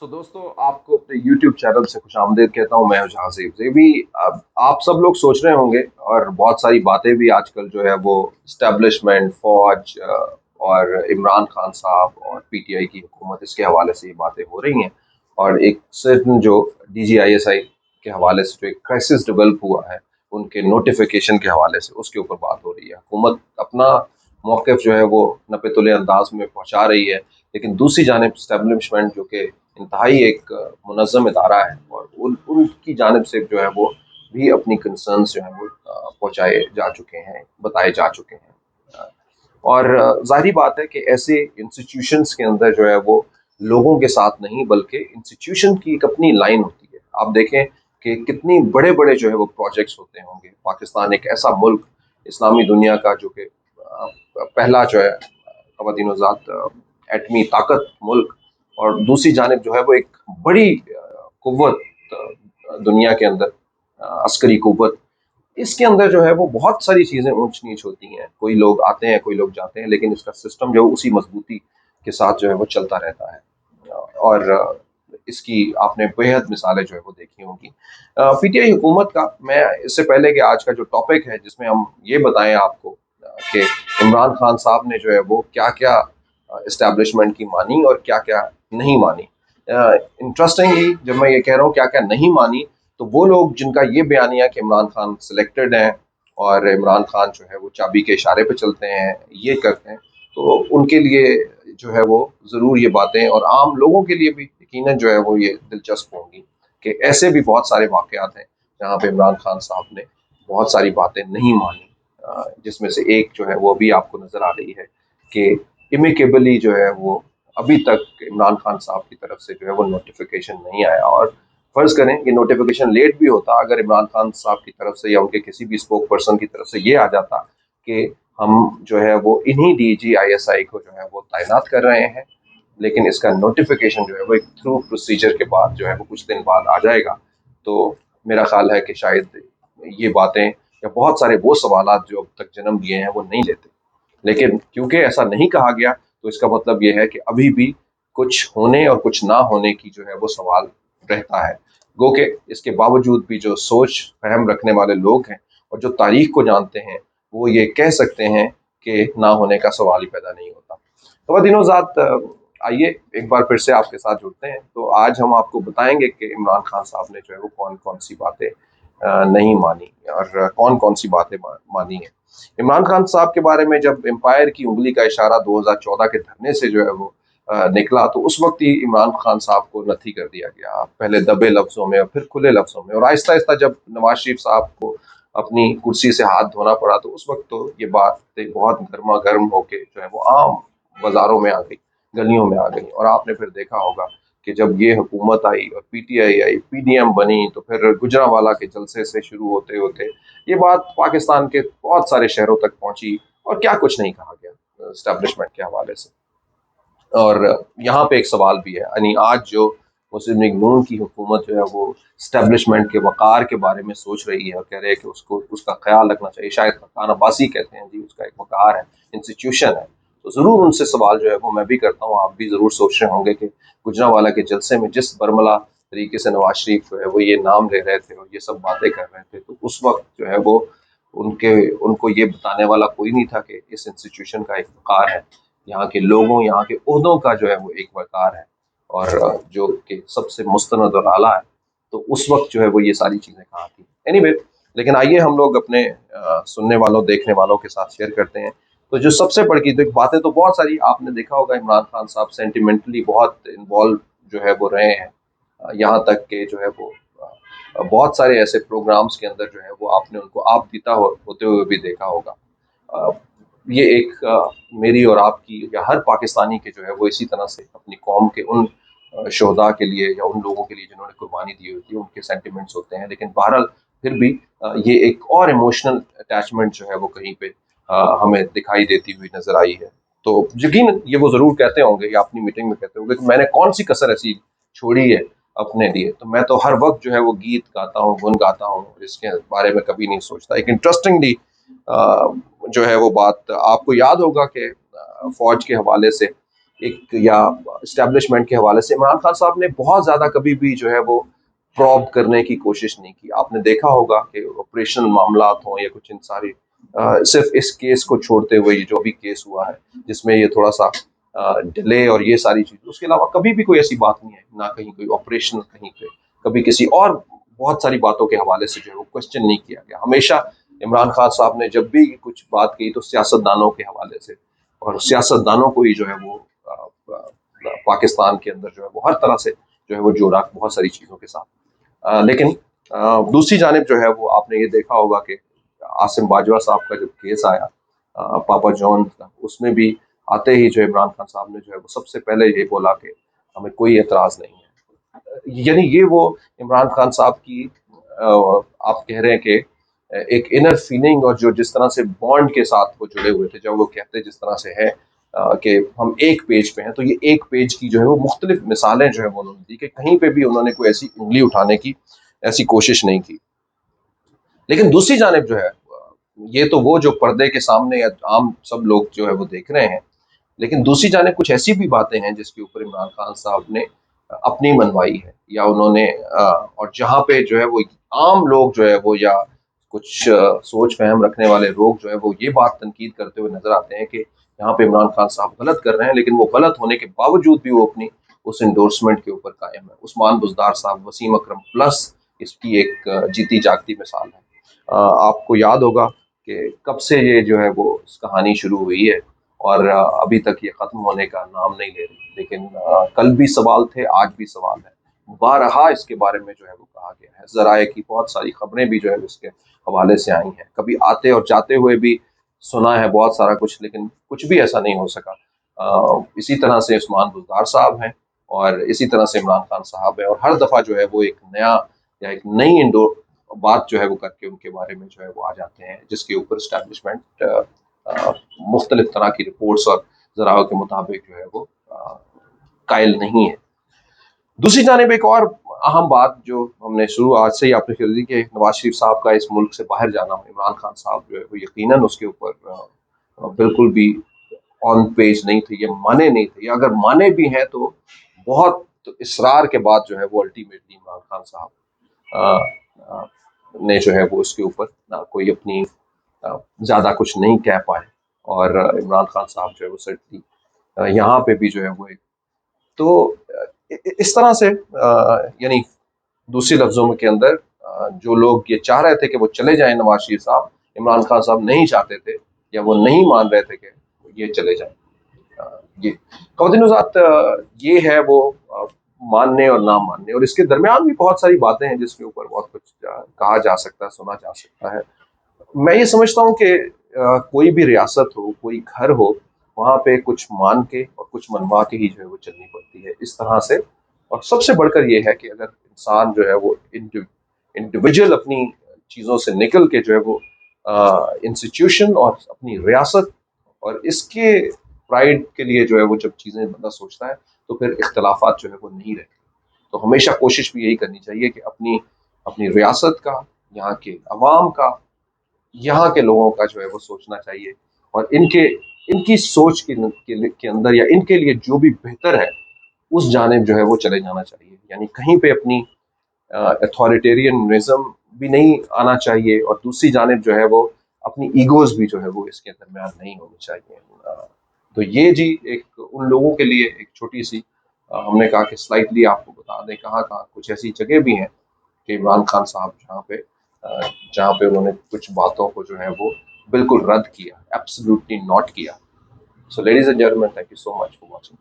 दोस्तों, आपको अपने YouTube चैनल से खुश आमदीद कहता हूँ। मैं हूं जहाज़ ज़ेबी। अब आप सब लोग सोच रहे होंगे और बहुत सारी बातें भी आजकल जो है वो इस्टेब्लिशमेंट, फौज और इमरान खान साहब और पीटीआई की हुकूमत, इसके हवाले से ये बातें हो रही हैं। और एक सर्टन जो डीजीआईएसआई के हवाले से जो एक क्राइसिस डेवलप हुआ है, उनके नोटिफिकेशन के हवाले से उसके ऊपर बात हो रही है। हुकूमत अपना मौक़िफ़ जो है वो नपे-तुले अंदाज में पहुँचा रही है, लेकिन दूसरी जानिब इस्टेब्लिशमेंट जो कि इंतहाई एक मुनज़्ज़म इदारा है, और उनकी जानिब से जो है वो भी अपनी कंसर्न्स जो हैं वो पहुँचाए जा चुके हैं, बताए जा चुके हैं। और ज़ाहिर बात है कि ऐसे इंस्टीट्यूशंस के अंदर जो है वो लोगों के साथ नहीं, बल्कि इंस्टीट्यूशन की एक अपनी लाइन होती है। आप देखें कि कितनी बड़े-बड़े जो है वो प्रोजेक्ट्स होते होंगे। पाकिस्तान एक ऐसा मुल्क, इस्लामी दुनिया का जो कि पहला जो है ख़वातीन हज़रात एटमी ताकत मुल्क, और दूसरी जानिब जो है वो एक बड़ी कुव्वत दुनिया के अंदर, अस्करी कुव्वत। इसके अंदर जो है वो बहुत सारी चीज़ें ऊंच नीच होती हैं, कोई लोग आते हैं, कोई लोग जाते हैं, लेकिन इसका सिस्टम जो है उसी मजबूती के साथ जो है वो चलता रहता है। और इसकी आपने बेहद मिसालें जो है वो देखी होंगी। पीटीआई हुकूमत का, मैं इससे पहले कि आज का जो टॉपिक है जिसमें हम ये बताएं आपको कि इमरान खान साहब ने जो है वो क्या क्या इस्टेब्लिशमेंट की मानी और क्या क्या नहीं मानी। इंटरेस्टिंगली, जब मैं ये कह रहा हूँ क्या क्या नहीं मानी, तो वो लोग जिनका ये बयानिया कि इमरान खान सिलेक्टेड हैं और इमरान खान जो है वो चाबी के इशारे पे चलते हैं, ये करते हैं, तो उनके लिए जो है वो ज़रूर ये बातें, और आम लोगों के लिए भी यकीनन जो है वो ये दिलचस्प होंगी कि ऐसे भी बहुत सारे वाक़यात हैं जहाँ पे इमरान खान साहब ने बहुत सारी बातें नहीं मानी। जिसमें से एक जो है वो अभी आपको नज़र आ रही है कि इमिकेबली जो है वो अभी तक इमरान खान साहब की तरफ से जो है वो नोटिफिकेशन नहीं आया। और फ़र्ज़ करें ये नोटिफिकेशन लेट भी होता, अगर इमरान खान साहब की तरफ से या उनके किसी भी स्पोक पर्सन की तरफ से ये आ जाता कि हम जो है वो इन्हीं डीजीआईएसआई को जो है वो तैनात कर रहे हैं, लेकिन इसका नोटिफिकेशन जो है वो एक थ्रू प्रोसीजर के बाद जो है वो कुछ दिन बाद आ जाएगा, तो मेरा ख्याल है कि शायद ये बातें या बहुत सारे वो सवालात जो अब तक जन्म दिए हैं वो नहीं लेते। लेकिन क्योंकि ऐसा नहीं कहा गया, तो इसका मतलब ये है कि अभी भी कुछ होने और कुछ ना होने की जो है वो सवाल रहता है। गो के इसके बावजूद भी जो सोच फहम रखने वाले लोग हैं और जो तारीख को जानते हैं, वो ये कह सकते हैं कि ना होने का सवाल ही पैदा नहीं होता। तो दिनों ज़ात, आइए एक बार फिर से आपके साथ जुड़ते हैं। तो आज हम आपको बताएंगे कि इमरान खान साहब ने जो है वो कौन कौन सी बातें नहीं मानी और कौन कौन सी बातें मानी हैं। इमरान खान साहब के बारे में जब एम्पायर की उंगली का इशारा 2014 के धरने से जो है वो निकला, तो उस वक्त ही इमरान खान साहब को नथी कर दिया गया, पहले दबे लफ्ज़ों में और फिर खुले लफ्ज़ों में, और आहिस्ता आहिस्ता जब नवाज शरीफ साहब को अपनी कुर्सी से हाथ धोना पड़ा, तो उस वक्त तो ये बात बहुत गर्मा गर्म होके जो है वो आम बाज़ारों में आ गई, गलियों में आ गई। और आपने फिर देखा होगा कि जब ये हुकूमत आई और पीटीआई आई, पीडीएम बनी, तो फिर गुजरांवाला के जलसे से शुरू होते होते ये बात पाकिस्तान के बहुत सारे शहरों तक पहुंची, और क्या कुछ नहीं कहा गया एस्टेब्लिशमेंट के हवाले से। और यहाँ पे एक सवाल भी है, यानी आज जो मुस्लिम लीग नून की हुकूमत जो है वो स्टैब्लिशमेंट के वक़ार के बारे में सोच रही है और कह रहे हैं कि उसको उसका ख्याल रखना चाहिए। शायद खान अब्बासी कहते हैं जी, उसका एक वक़ार है, इंस्टीट्यूशन है। तो ज़रूर उनसे सवाल जो है वो मैं भी करता हूँ, आप भी ज़रूर सोच रहे होंगे कि गुजरांवाला के जलसे में जिस बरमला तरीके से नवाज शरीफ जो है वो ये नाम ले रहे थे और ये सब बातें कर रहे थे, तो उस वक्त जो है वो उनको ये बताने वाला कोई नहीं था कि इस इंस्टीट्यूशन का एक वक़ार है, यहाँ के लोगों, यहाँ के ओहदों का जो है वो एक वक़ार है, और जो कि सबसे मुस्तनद और आला है। तो उस वक्त जो है वो ये सारी चीज़ें कहाँ थी। एनीवे, लेकिन आइए हम लोग अपने सुनने वालों, देखने वालों के साथ शेयर करते हैं। तो जो सबसे बड़ी बातें तो बहुत सारी आपने देखा होगा, इमरान खान साहब सेंटिमेंटली बहुत इन्वॉल्व जो है वो रहे हैं। यहाँ तक कि जो है वो बहुत सारे ऐसे प्रोग्राम्स के अंदर जो है वो आपने उनको आप बीता होते हुए भी देखा होगा। अ, ये एक मेरी और आपकी या हर पाकिस्तानी के जो है वो इसी तरह से अपनी कौम के उन शोहदा के लिए या उन लोगों के लिए जिन्होंने कुर्बानी दी होती है, उनके सेंटिमेंट्स होते हैं। लेकिन बहरहाल फिर भी ये एक और इमोशनल अटैचमेंट जो है वो कहीं पे हमें दिखाई देती हुई नजर आई है। तो यकीन ये वो ज़रूर कहते होंगे या अपनी मीटिंग में कहते होंगे कि मैंने कौन सी कसर ऐसी छोड़ी है अपने लिए। तो मैं तो हर वक्त जो है वो गीत गाता हूँ, गुन गाता हूँ, और इसके बारे में कभी नहीं सोचता। एक इंटरेस्टिंगली जो है वो बात आपको याद होगा कि फौज के हवाले से ایک یا اسٹیبلشمنٹ کے حوالے سے عمران خان صاحب نے بہت زیادہ کبھی بھی جو ہے وہ پروب کرنے کی کوشش نہیں کی. آپ نے دیکھا ہوگا کہ آپریشنل معاملات ہوں یا کچھ ان ساری صرف اس کیس کو چھوڑتے ہوئے یہ جو بھی کیس ہوا ہے جس میں یہ تھوڑا سا ڈیلے اور یہ ساری چیزیں، اس کے علاوہ کبھی بھی کوئی ایسی بات نہیں ہے، نہ کہیں کوئی آپریشن کہیں پہ کبھی کسی اور بہت ساری باتوں کے حوالے سے جو ہے وہ کوشچن نہیں کیا گیا. ہمیشہ عمران خان صاحب نے جب بھی کچھ بات کی تو سیاست دانوں کے حوالے سے، اور سیاست دانوں کو ہی جو ہے وہ پاکستان کے اندر جو ہے وہ ہر طرح سے جو ہے وہ جوڑا بہت ساری چیزوں کے ساتھ. لیکن دوسری جانب جو ہے وہ آپ نے یہ دیکھا ہوگا کہ عاصم باجوہ صاحب کا جب کیس آیا پاپا جون کا، اس میں بھی آتے ہی جو عمران خان صاحب نے جو ہے وہ سب سے پہلے یہ بولا کہ ہمیں کوئی اعتراض نہیں ہے. یعنی یہ وہ عمران خان صاحب کی آپ کہہ رہے ہیں کہ ایک انر فیلنگ اور جو جس طرح سے بانڈ کے ساتھ وہ جڑے ہوئے تھے، جب وہ کہتے جس طرح سے ہے کہ ہم ایک پیج پہ ہیں، تو یہ ایک پیج کی جو ہے وہ مختلف مثالیں جو ہے وہ انہوں نے دی کہ کہیں پہ بھی انہوں نے کوئی ایسی انگلی اٹھانے کی ایسی کوشش نہیں کی. لیکن دوسری جانب جو ہے یہ تو وہ جو پردے کے سامنے عام سب لوگ جو ہے وہ دیکھ رہے ہیں، لیکن دوسری جانب کچھ ایسی بھی باتیں ہیں جس کے اوپر عمران خان صاحب نے اپنی منوائی ہے، یا انہوں نے اور جہاں پہ جو ہے وہ عام لوگ جو ہے وہ یا کچھ سوچ فہم رکھنے والے لوگ جو ہے وہ یہ بات تنقید کرتے ہوئے نظر آتے ہیں کہ یہاں پہ عمران خان صاحب غلط کر رہے ہیں، لیکن وہ غلط ہونے کے باوجود بھی وہ اپنی اس انڈورسمنٹ کے اوپر قائم ہے. عثمان بزدار صاحب، وسیم اکرم پلس اس کی ایک جیتی جاگتی مثال ہے. آپ کو یاد ہوگا کہ کب سے یہ جو ہے وہ کہانی شروع ہوئی ہے اور ابھی تک یہ ختم ہونے کا نام نہیں لے رہی. لیکن کل بھی سوال تھے، آج بھی سوال ہے. بارہا اس کے بارے میں جو ہے وہ کہا گیا ہے، ذرائع کی بہت ساری خبریں بھی جو ہے اس کے حوالے سے آئی ہیں، کبھی آتے اور جاتے ہوئے بھی سنا ہے بہت سارا کچھ، لیکن کچھ بھی ایسا نہیں ہو سکا. اسی طرح سے عثمان بزدار صاحب ہیں اور اسی طرح سے عمران خان صاحب ہیں، اور ہر دفعہ جو ہے وہ ایک نیا یا ایک نئی انڈور بات جو ہے وہ کر کے ان کے بارے میں جو ہے وہ آ جاتے ہیں، جس کے اوپر اسٹیبلشمنٹ مختلف طرح کی رپورٹس اور ذرائع کے مطابق جو ہے وہ قائل نہیں ہے. دوسری جانب ایک اور اہم بات جو ہم نے شروع آج سے ہی آپ نے کر دی کہ نواز شریف صاحب کا اس ملک سے باہر جانا، عمران خان صاحب جو ہے وہ یقیناً اس کے اوپر بالکل بھی آن پیج نہیں تھے، یہ مانے نہیں تھے، یا اگر مانے بھی ہیں تو بہت اصرار کے بعد جو ہے وہ الٹیمیٹلی عمران خان صاحب نے جو ہے وہ اس کے اوپر کوئی اپنی زیادہ کچھ نہیں کہہ پائے. اور عمران خان صاحب جو ہے وہ سرٹلی یہاں پہ بھی جو ہے وہ تو اس طرح سے یعنی دوسری لفظوں میں کے اندر جو لوگ یہ چاہ رہے تھے کہ وہ چلے جائیں نواز شریف صاحب، عمران خان صاحب نہیں چاہتے تھے یا وہ نہیں مان رہے تھے کہ یہ چلے جائیں. یہ خواتین حضرات یہ ہے وہ ماننے اور نہ ماننے، اور اس کے درمیان بھی بہت ساری باتیں ہیں جس کے اوپر بہت کچھ کہا جا سکتا ہے، سنا جا سکتا ہے. میں یہ سمجھتا ہوں کہ کوئی بھی ریاست ہو، کوئی گھر ہو، وہاں پہ کچھ مان کے اور کچھ منوا کے ہی جو ہے وہ چلنی پڑتی ہے اس طرح سے. اور سب سے بڑھ کر یہ ہے کہ اگر انسان جو ہے وہ انڈیویجول اپنی چیزوں سے نکل کے جو ہے وہ انسٹیٹیوشن اور اپنی ریاست اور اس کے پرائڈ کے لیے جو ہے وہ جب چیزیں بندہ سوچتا ہے تو پھر اختلافات جو ہے وہ نہیں رہتے. تو ہمیشہ کوشش بھی یہی کرنی چاہیے کہ اپنی ریاست کا، یہاں کے عوام کا، یہاں کے لوگوں کا جو ہے وہ سوچنا چاہیے، اور ان کی سوچ کے اندر یا ان کے لیے جو بھی بہتر ہے اس جانب جو ہے وہ چلے جانا چاہیے. یعنی کہیں پہ اپنی اتھارٹیرینزم بھی نہیں آنا چاہیے، اور دوسری جانب جو ہے وہ اپنی ایگوز بھی جو ہے وہ اس کے درمیان نہیں ہونی چاہیے. تو یہ جی ایک ان لوگوں کے لیے ایک چھوٹی سی ہم نے کہا کہ سلائٹلی آپ کو بتا دیں کہاں کچھ ایسی جگہ بھی ہیں کہ عمران خان صاحب جہاں پہ انہوں نے کچھ باتوں کو جو ہے وہ بالکل رد کیا، ایبسلیوٹلی ناٹ کیا. So ladies and gentlemen, thank you so much for watching.